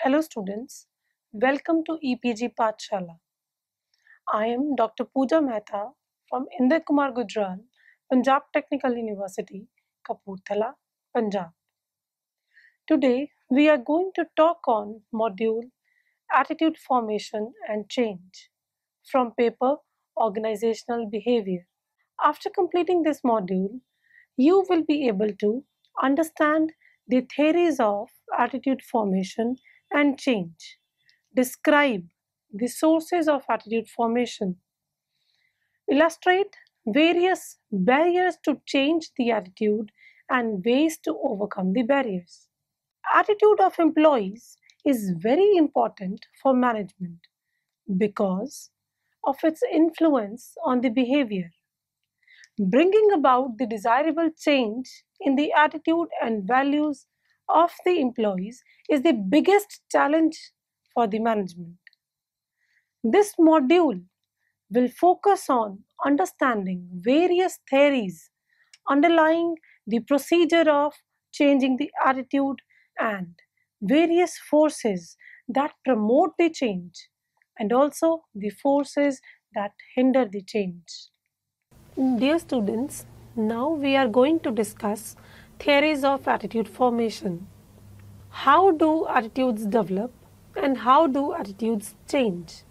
Hello students, welcome to EPG Pathshala. I am Dr. Pooja Mehta from Inday Kumar Gujral, Punjab Technical University, Kapurthala, Punjab. Today we are going to talk on module Attitude Formation and Change from paper Organizational Behavior. After completing this module, you will be able to understand the theories of attitude formation and change, describe the sources of attitude formation, illustrate various barriers to change the attitude and ways to overcome the barriers. Attitude of employees is very important for management because of its influence on the behavior. Bringing about the desirable change in the attitude and values of the employees is the biggest challenge for the management. This module will focus on understanding various theories underlying the procedure of changing the attitude and various forces that promote the change and also the forces that hinder the change. Dear students, now we are going to discuss theories of attitude formation. How do attitudes develop and how do attitudes change?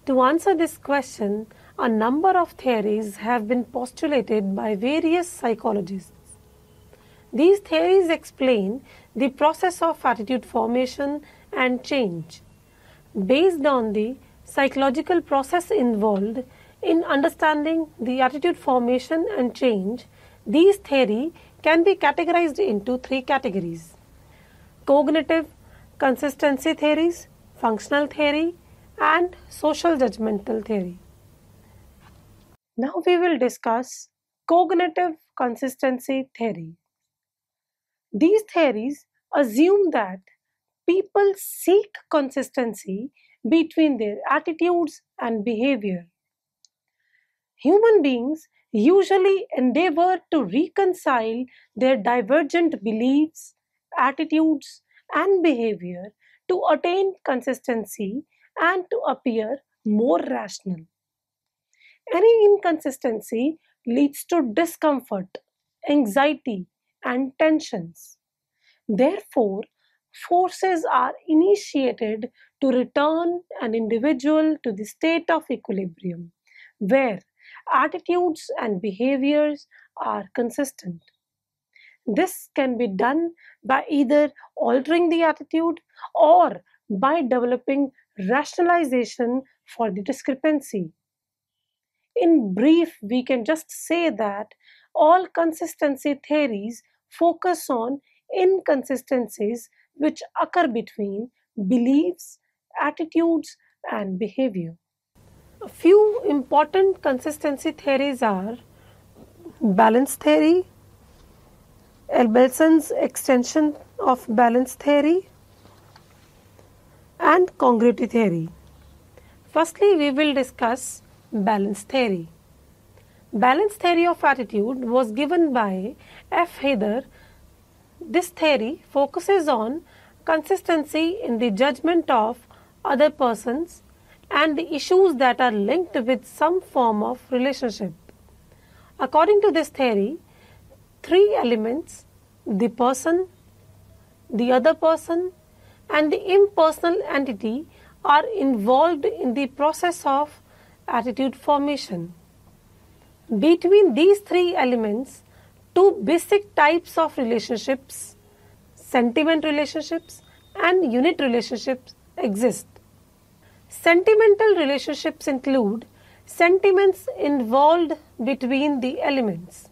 To answer this question, a number of theories have been postulated by various psychologists. These theories explain the process of attitude formation and change. Based on the psychological process involved in understanding the attitude formation and change, these theories can be categorized into three categories: cognitive consistency theories, functional theory, and social judgmental theory. Now we will discuss cognitive consistency theory. These theories assume that people seek consistency between their attitudes and behavior. Human beings usually endeavor to reconcile their divergent beliefs, attitudes, and behavior to attain consistency and to appear more rational. Any inconsistency leads to discomfort, anxiety, and tensions. Therefore, forces are initiated to return an individual to the state of equilibrium, where attitudes and behaviors are consistent. This can be done by either altering the attitude or by developing rationalization for the discrepancy. In brief, we can just say that all consistency theories focus on inconsistencies which occur between beliefs, attitudes, and behavior. A few important consistency theories are balance theory, Abelson's extension of balance theory, and congruity theory. Firstly, we will discuss balance theory. Balance theory of attitude was given by F. Heather. This theory focuses on consistency in the judgment of other persons and the issues that are linked with some form of relationship. According to this theory, three elements, the person, the other person, and the impersonal entity, are involved in the process of attitude formation. Between these three elements, two basic types of relationships, sentiment relationships and unit relationships, exist. Sentimental relationships include sentiments involved between the elements,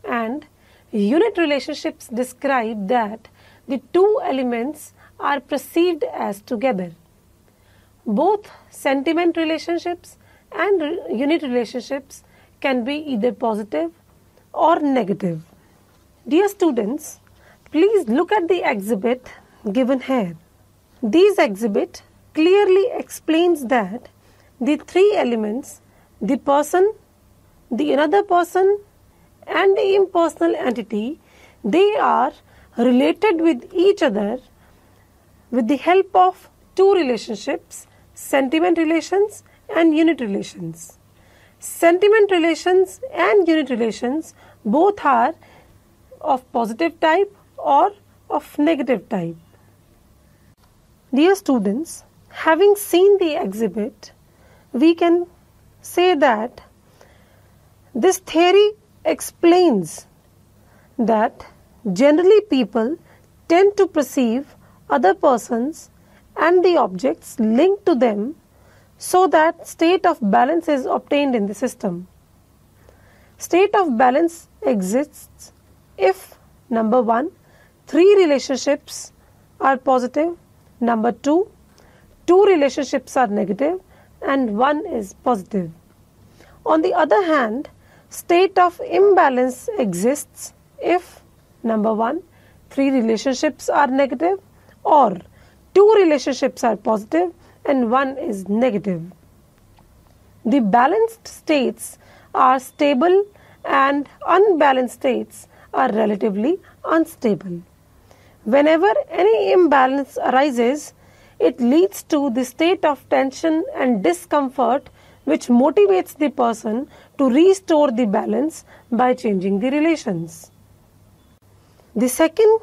and unit relationships describe that the two elements are perceived as together. Both sentiment relationships and unit relationships can be either positive or negative. Dear students, please look at the exhibit given here. This exhibit clearly explains that the three elements, the person, the another person, and the impersonal entity, they are related with each other with the help of two relationships, sentiment relations and unit relations. Sentiment relations and unit relations both are of positive type or of negative type. Dear students, having seen the exhibit, we can say that this theory explains that generally people tend to perceive other persons and the objects linked to them so that state of balance is obtained in the system. State of balance exists if number 1, 3 relationships are positive, number 2, 2 relationships are negative and 1 is positive. On the other hand, state of imbalance exists if number 1, 3 relationships are negative or 2 relationships are positive and 1 is negative. The balanced states are stable and unbalanced states are relatively unstable. Whenever any imbalance arises, it leads to the state of tension and discomfort which motivates the person to restore the balance by changing the relations. The second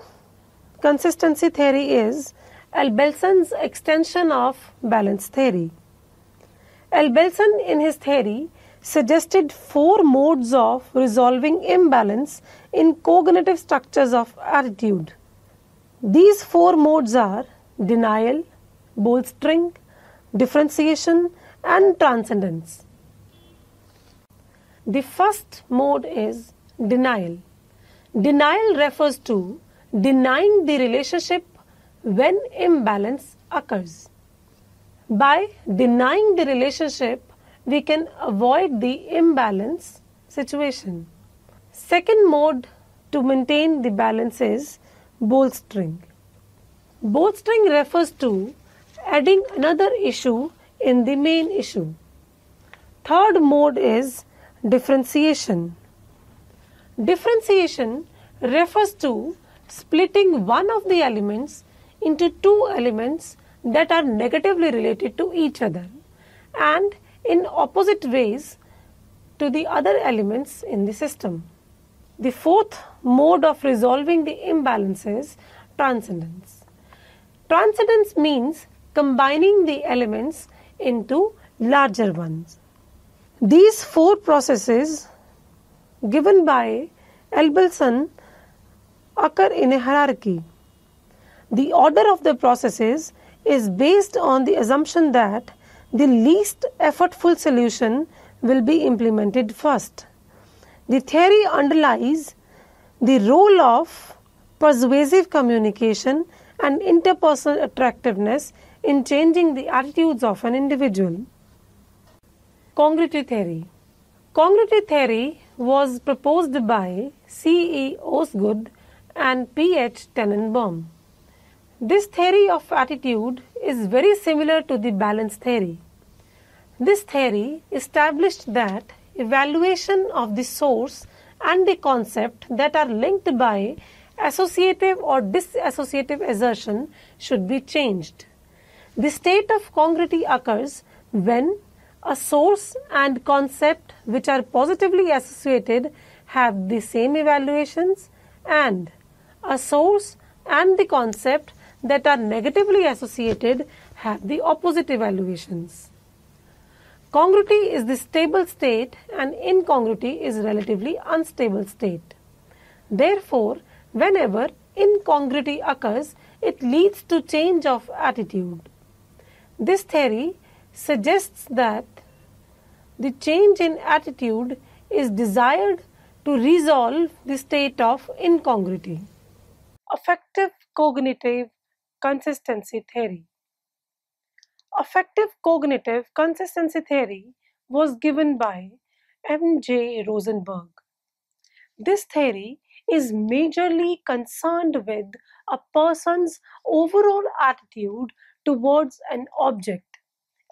consistency theory is Abelson's extension of balance theory. Abelson in his theory suggested 4 modes of resolving imbalance in cognitive structures of attitude. These 4 modes are denial, bolstering, differentiation and transcendence. The first mode is denial. Denial refers to denying the relationship when imbalance occurs. By denying the relationship, we can avoid the imbalance situation. Second mode to maintain the balance is bolstering. Bolstering refers to adding another issue in the main issue. Third mode is differentiation. Differentiation refers to splitting one of the elements into 2 elements that are negatively related to each other and in opposite ways to the other elements in the system. The fourth mode of resolving the imbalance is transcendence. Transcendence means combining the elements into larger ones. These 4 processes given by Abelson occur in a hierarchy. The order of the processes is based on the assumption that the least effortful solution will be implemented first. The theory underlies the role of persuasive communication and interpersonal attractiveness in changing the attitudes of an individual. Congruity theory. Congruity theory was proposed by C. E. Osgood and P. H. Tenenbaum. This theory of attitude is very similar to the balance theory. This theory established that evaluation of the source and the concept that are linked by associative or dissociative assertion should be changed. The state of congruity occurs when a source and concept which are positively associated have the same evaluations and a source and the concept that are negatively associated have the opposite evaluations. Congruity is the stable state and incongruity is relatively unstable state. Therefore, whenever incongruity occurs, it leads to change of attitude. This theory suggests that the change in attitude is desired to resolve the state of incongruity. Affective cognitive consistency theory. Affective cognitive consistency theory was given by M. J. Rosenberg. This theory is majorly concerned with a person's overall attitude towards an object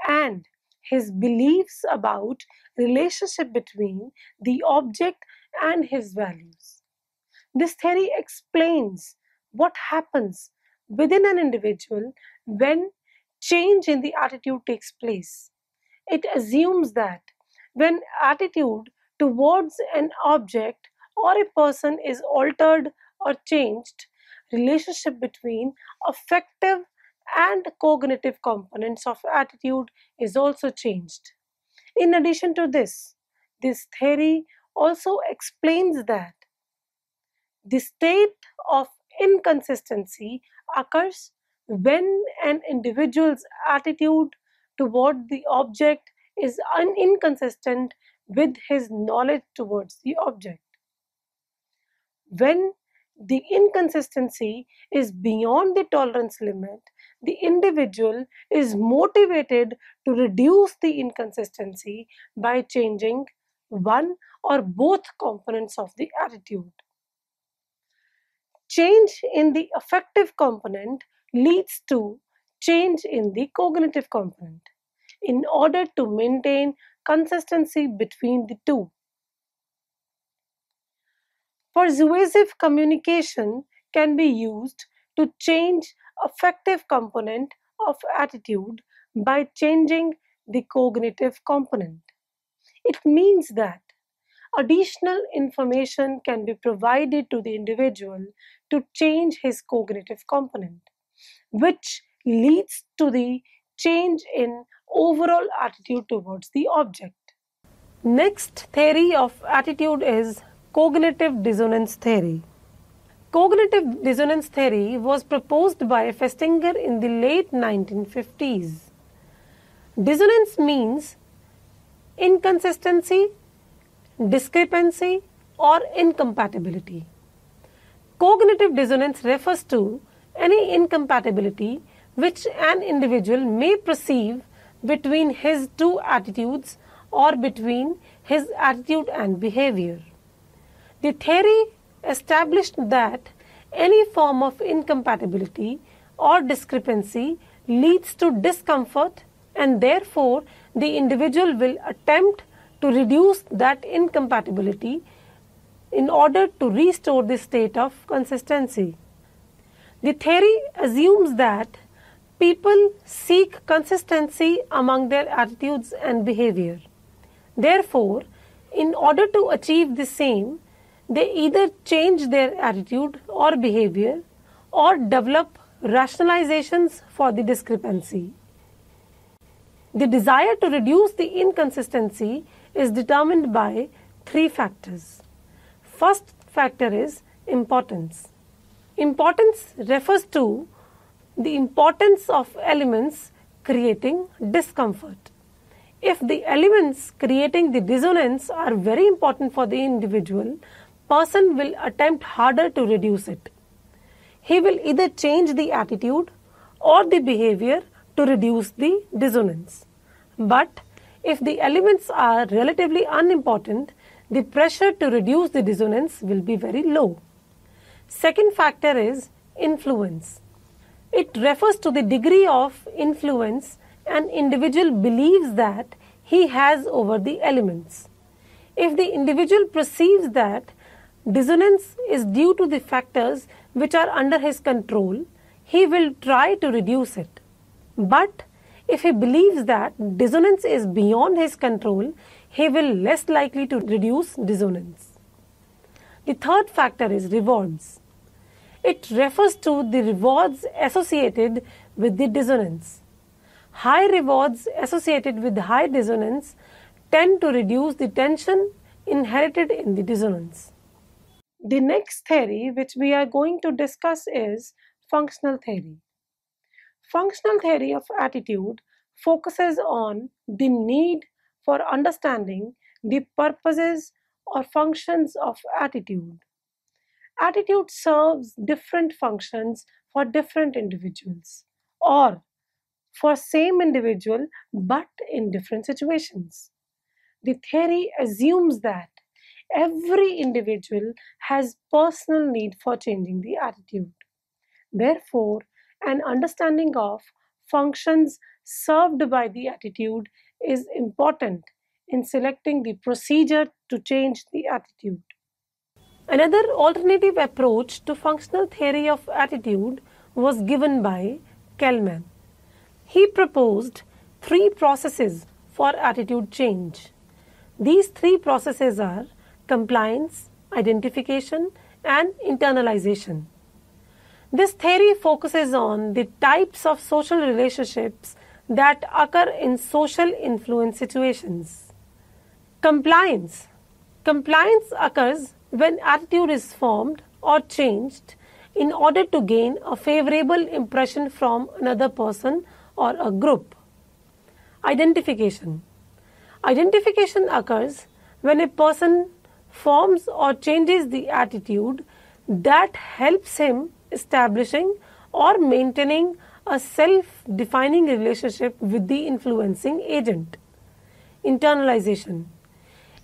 and his beliefs about relationship between the object and his values. This theory explains what happens within an individual when change in the attitude takes place. It assumes that when attitude towards an object or a person is altered or changed, relationship between affective and cognitive components of attitude is also changed. In addition to this theory also explains that the state of inconsistency occurs when an individual's attitude toward the object is inconsistent with his knowledge towards the object. When the inconsistency is beyond the tolerance limit, the individual is motivated to reduce the inconsistency by changing one or both components of the attitude. Change in the affective component leads to change in the cognitive component in order to maintain consistency between the two. Persuasive communication can be used to change affective component of attitude by changing the cognitive component. It means that additional information can be provided to the individual to change his cognitive component, which leads to the change in overall attitude towards the object. Next theory of attitude is cognitive dissonance theory. Cognitive dissonance theory was proposed by Festinger in the late 1950s. Dissonance means inconsistency, discrepancy, or incompatibility. Cognitive dissonance refers to any incompatibility which an individual may perceive between his two attitudes or between his attitude and behavior. The theory established that any form of incompatibility or discrepancy leads to discomfort, and therefore the individual will attempt to reduce that incompatibility in order to restore the state of consistency. The theory assumes that people seek consistency among their attitudes and behavior. Therefore, in order to achieve the same, they either change their attitude or behavior or develop rationalizations for the discrepancy. The desire to reduce the inconsistency is determined by three factors. First factor is importance. Importance refers to the importance of elements creating discomfort. If the elements creating the dissonance are very important for the individual, person will attempt harder to reduce it. He will either change the attitude or the behavior to reduce the dissonance. But if the elements are relatively unimportant, the pressure to reduce the dissonance will be very low. Second factor is influence. It refers to the degree of influence an individual believes that he has over the elements. If the individual perceives that dissonance is due to the factors which are under his control, he will try to reduce it. But if he believes that dissonance is beyond his control, he will less likely to reduce dissonance. The third factor is rewards. It refers to the rewards associated with the dissonance. High rewards associated with high dissonance tend to reduce the tension inherited in the dissonance. The next theory which we are going to discuss is functional theory. Functional theory of attitude focuses on the need for understanding the purposes or functions of attitude. Attitude serves different functions for different individuals or for same individual but in different situations. The theory assumes that every individual has personal need for changing the attitude. Therefore, an understanding of functions served by the attitude is important in selecting the procedure to change the attitude. Another alternative approach to functional theory of attitude was given by Kellman. He proposed three processes for attitude change. These three processes are compliance, identification, and internalization. This theory focuses on the types of social relationships that occur in social influence situations. Compliance. Compliance occurs when attitude is formed or changed in order to gain a favorable impression from another person or a group. Identification. Identification occurs when a person forms or changes the attitude that helps him establishing or maintaining a self-defining relationship with the influencing agent. Internalization.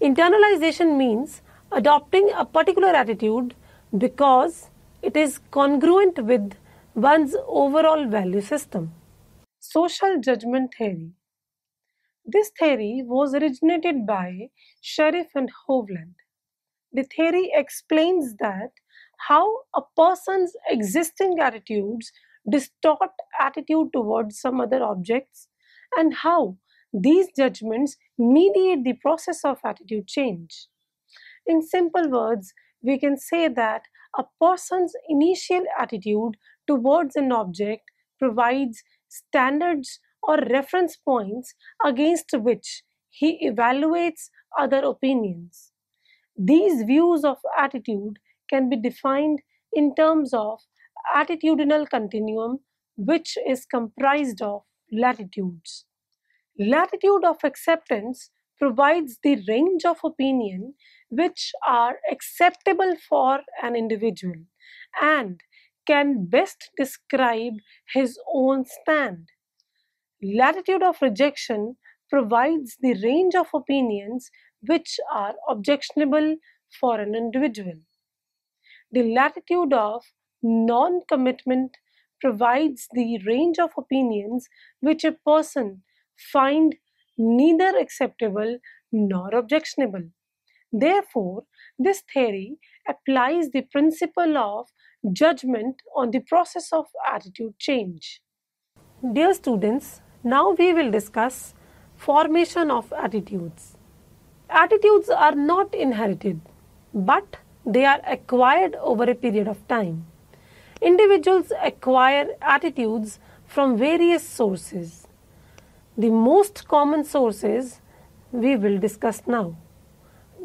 Internalization means adopting a particular attitude because it is congruent with one's overall value system. Social judgment theory. This theory was originated by Sheriff and Hovland. The theory explains that how a person's existing attitudes distort attitude towards some other objects and how these judgments mediate the process of attitude change. In simple words, we can say that a person's initial attitude towards an object provides standards or reference points against which he evaluates other opinions. These views of attitude can be defined in terms of attitudinal continuum, which is comprised of latitudes. Latitude of acceptance provides the range of opinion which are acceptable for an individual and can best describe his own stand. Latitude of rejection provides the range of opinions which are objectionable for an individual. The latitude of non-commitment provides the range of opinions which a person find neither acceptable nor objectionable. Therefore, this theory applies the principle of judgment on the process of attitude change. Dear students, now we will discuss formation of attitudes. Attitudes are not inherited, but they are acquired over a period of time. Individuals acquire attitudes from various sources. The most common sources we will discuss now.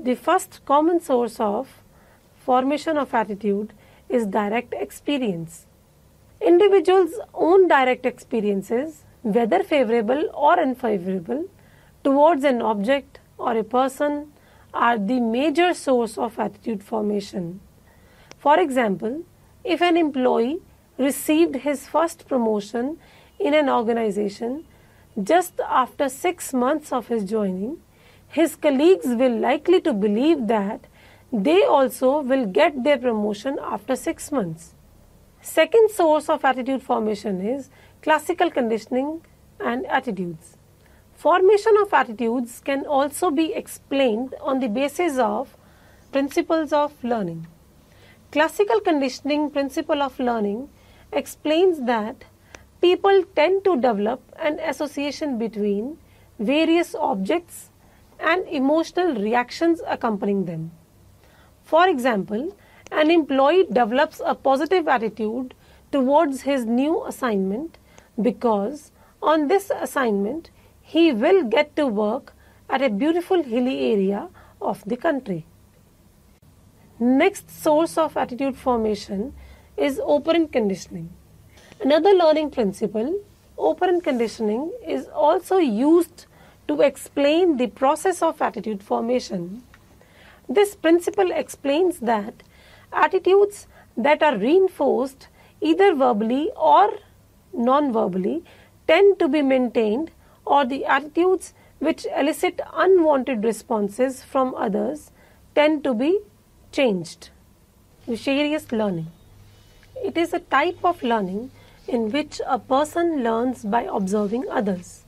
The first common source of formation of attitude is direct experience. Individuals' own direct experiences, whether favorable or unfavorable, towards an object or a person are the major source of attitude formation. For example, if an employee received his first promotion in an organization just after 6 months of his joining, his colleagues will likely to believe that they also will get their promotion after 6 months. Second source of attitude formation is classical conditioning and attitudes. Formation of attitudes can also be explained on the basis of principles of learning. Classical conditioning principle of learning explains that people tend to develop an association between various objects and emotional reactions accompanying them. For example, an employee develops a positive attitude towards his new assignment because on this assignment he will get to work at a beautiful hilly area of the country. Next source of attitude formation is operant conditioning. Another learning principle, operant conditioning, is also used to explain the process of attitude formation. This principle explains that attitudes that are reinforced either verbally or non-verbally tend to be maintained, or the attitudes which elicit unwanted responses from others tend to be changed. Vicarious learning. It is a type of learning in which a person learns by observing others.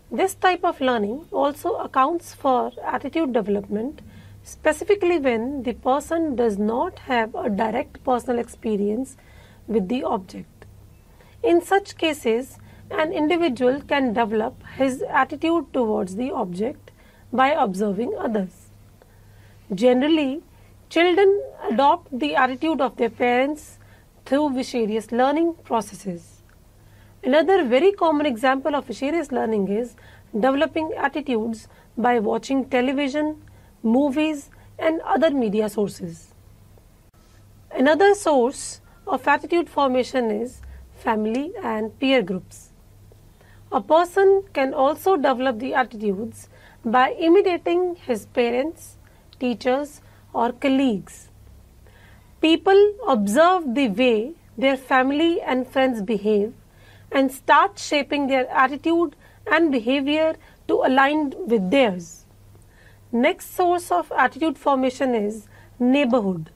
This type of learning also accounts for attitude development, specifically when the person does not have a direct personal experience with the object. In such cases, an individual can develop his attitude towards the object by observing others. Generally, children adopt the attitude of their parents through vicarious learning processes. Another very common example of vicarious learning is developing attitudes by watching television, movies, and other media sources. Another source of attitude formation is family and peer groups. A person can also develop the attitudes by imitating his parents, teachers, or colleagues. People observe the way their family and friends behave and start shaping their attitude and behavior to align with theirs. Next source of attitude formation is neighborhood.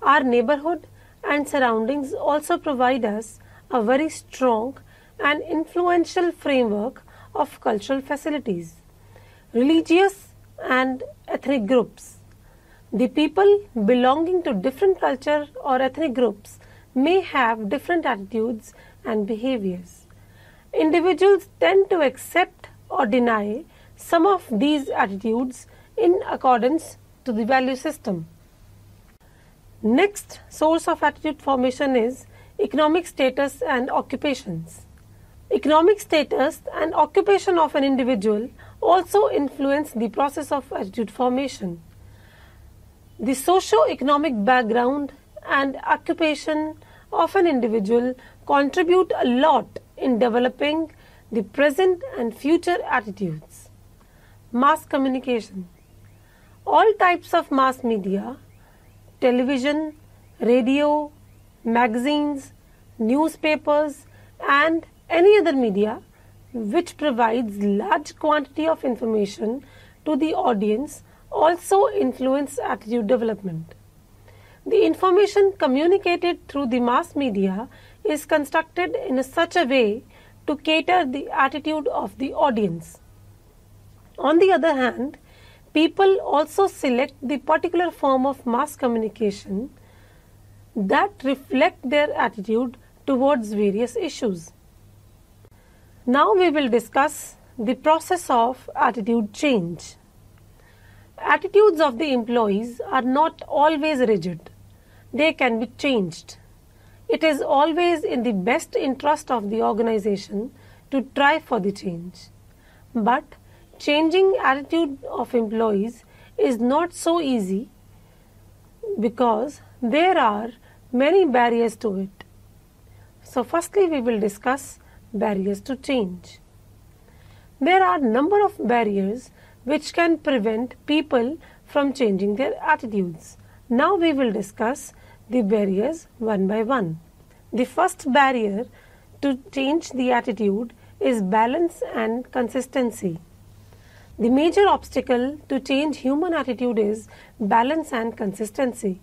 Our neighborhood and surroundings also provide us a very strong and influential framework of cultural facilities, religious and ethnic groups. The people belonging to different culture or ethnic groups may have different attitudes and behaviors. Individuals tend to accept or deny some of these attitudes in accordance to the value system. Next source of attitude formation is economic status and occupations. Economic status and occupation of an individual also influence the process of attitude formation. The socio-economic background and occupation of an individual contribute a lot in developing the present and future attitudes. Mass communication. All types of mass media, television, radio, magazines, newspapers, and any other media which provides large quantity of information to the audience also influence attitude development. The information communicated through the mass media is constructed in such a way to cater the attitude of the audience. On the other hand, people also select the particular form of mass communication that reflect their attitude towards various issues. Now we will discuss the process of attitude change. Attitudes of the employees are not always rigid. They can be changed. It is always in the best interest of the organization to try for the change. But changing attitude of employees is not so easy because there are many barriers to it. So firstly we will discuss barriers to change. There are a number of barriers which can prevent people from changing their attitudes. Now we will discuss the barriers one by one. The first barrier to change the attitude is balance and consistency. The major obstacle to change human attitude is balance and consistency.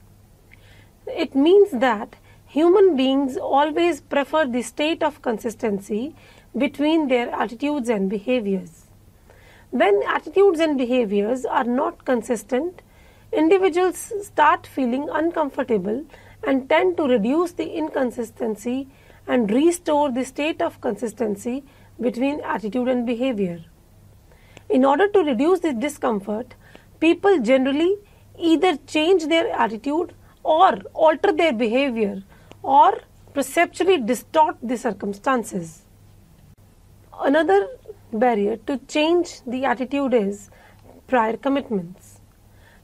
It means that human beings always prefer the state of consistency between their attitudes and behaviors. When attitudes and behaviors are not consistent, individuals start feeling uncomfortable and tend to reduce the inconsistency and restore the state of consistency between attitude and behavior. In order to reduce this discomfort, people generally either change their attitude or alter their behavior or perceptually distort the circumstances. Another barrier to change the attitude is prior commitments.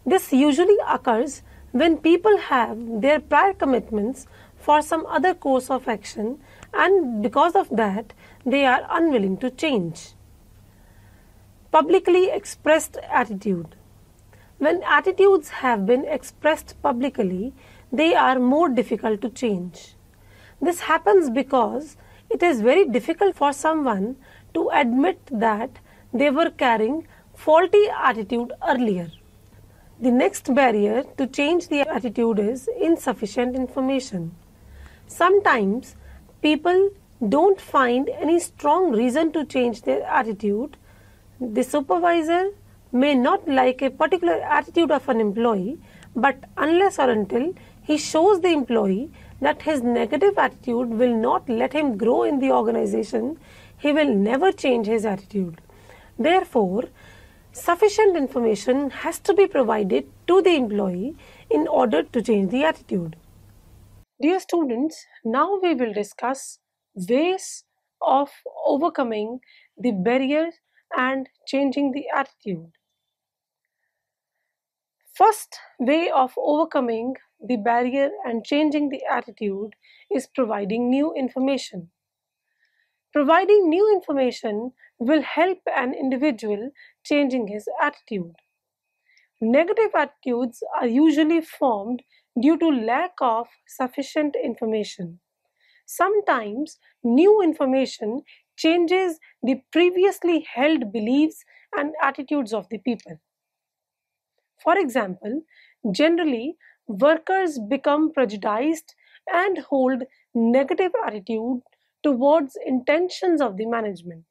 This usually occurs when people have their prior commitments for some other course of action and because of that they are unwilling to change. Publicly expressed attitude. When attitudes have been expressed publicly, they are more difficult to change. This happens because it is very difficult for someone to admit that they were carrying faulty attitude earlier. The next barrier to change the attitude is insufficient information. Sometimes people don't find any strong reason to change their attitude. The supervisor may not like a particular attitude of an employee, but unless or until he shows the employee that his negative attitude will not let him grow in the organization, he will never change his attitude. Therefore, sufficient information has to be provided to the employee in order to change the attitude. Dear students, now we will discuss ways of overcoming the barriers and changing the attitude. First way of overcoming the barrier and changing the attitude is providing new information. Providing new information will help an individual changing his attitude. Negative attitudes are usually formed due to lack of sufficient information. Sometimes new information changes the previously held beliefs and attitudes of the people. For example, generally, workers become prejudiced and hold negative attitude towards intentions of the management.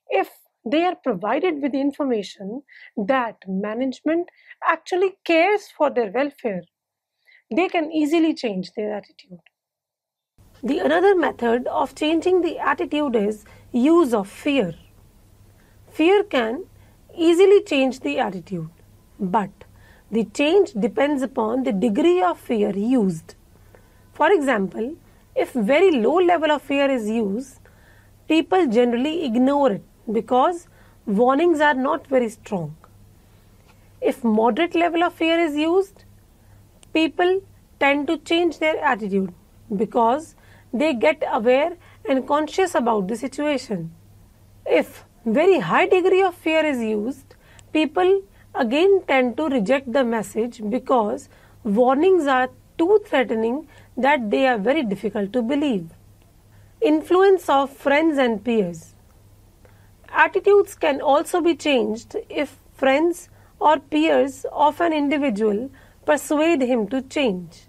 If they are provided with information that management actually cares for their welfare, they can easily change their attitude. The another method of changing the attitude is use of fear. Fear can easily change the attitude, but the change depends upon the degree of fear used. For example, if very low level of fear is used, people generally ignore it because warnings are not very strong. If moderate level of fear is used, people tend to change their attitude because they get aware and conscious about the situation. If very high degree of fear is used, people again tend to reject the message because warnings are too threatening that they are very difficult to believe. Influence of friends and peers. Attitudes can also be changed if friends or peers of an individual persuade him to change.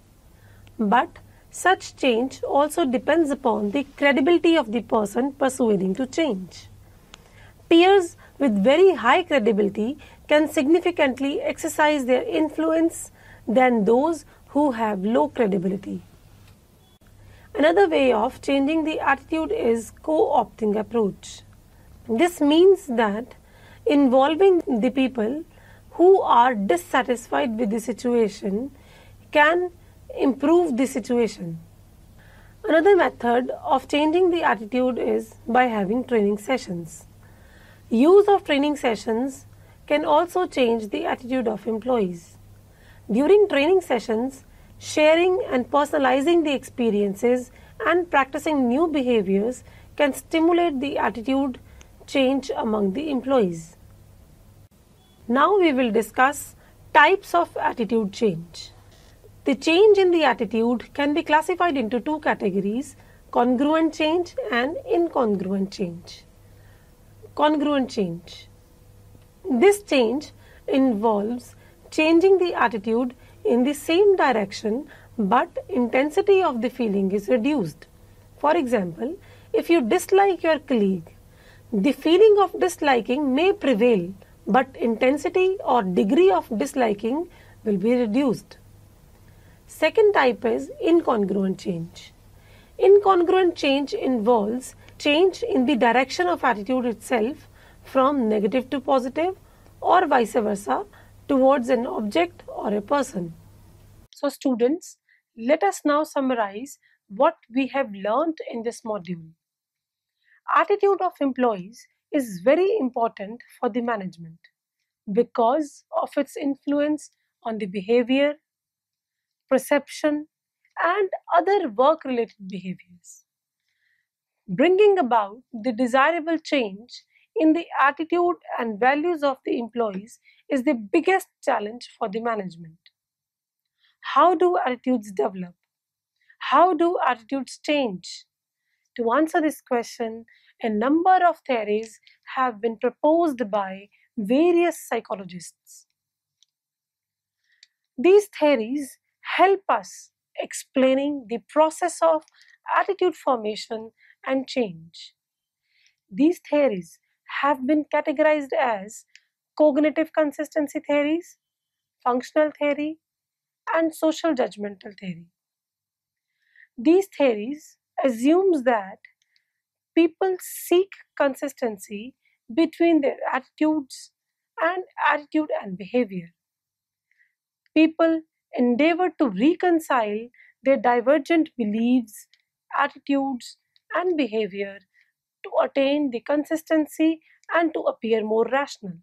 But such change also depends upon the credibility of the person persuading to change. Peers with very high credibility can significantly exercise their influence than those who have low credibility. Another way of changing the attitude is co-opting approach. This means that involving the people who are dissatisfied with the situation can improve the situation. Another method of changing the attitude is by having training sessions. Use of training sessions can also change the attitude of employees. During training sessions, sharing and personalizing the experiences and practicing new behaviors can stimulate the attitude change among the employees. Now we will discuss types of attitude change. The change in the attitude can be classified into two categories: congruent change and incongruent change. Congruent change. This change involves changing the attitude in the same direction, but intensity of the feeling is reduced. For example, if you dislike your colleague, the feeling of disliking may prevail, but intensity or degree of disliking will be reduced. Second type is incongruent change. Incongruent change involves change in the direction of attitude itself from negative to positive or vice versa towards an object or a person. So students, let us now summarize what we have learned in this module. Attitude of employees is very important for the management because of its influence on the behavior, perception, and other work-related behaviors. Bringing about the desirable change in the attitude and values of the employees is the biggest challenge for the management. How do attitudes develop? How do attitudes change? To answer this question, a number of theories have been proposed by various psychologists. These theories help us explaining the process of attitude formation and change. These theories have been categorized as cognitive consistency theories, functional theory, and social judgmental theory. These theories assumes that people seek consistency between their attitude and behavior. People endeavor to reconcile their divergent beliefs, attitudes, and behavior to attain the consistency and to appear more rational.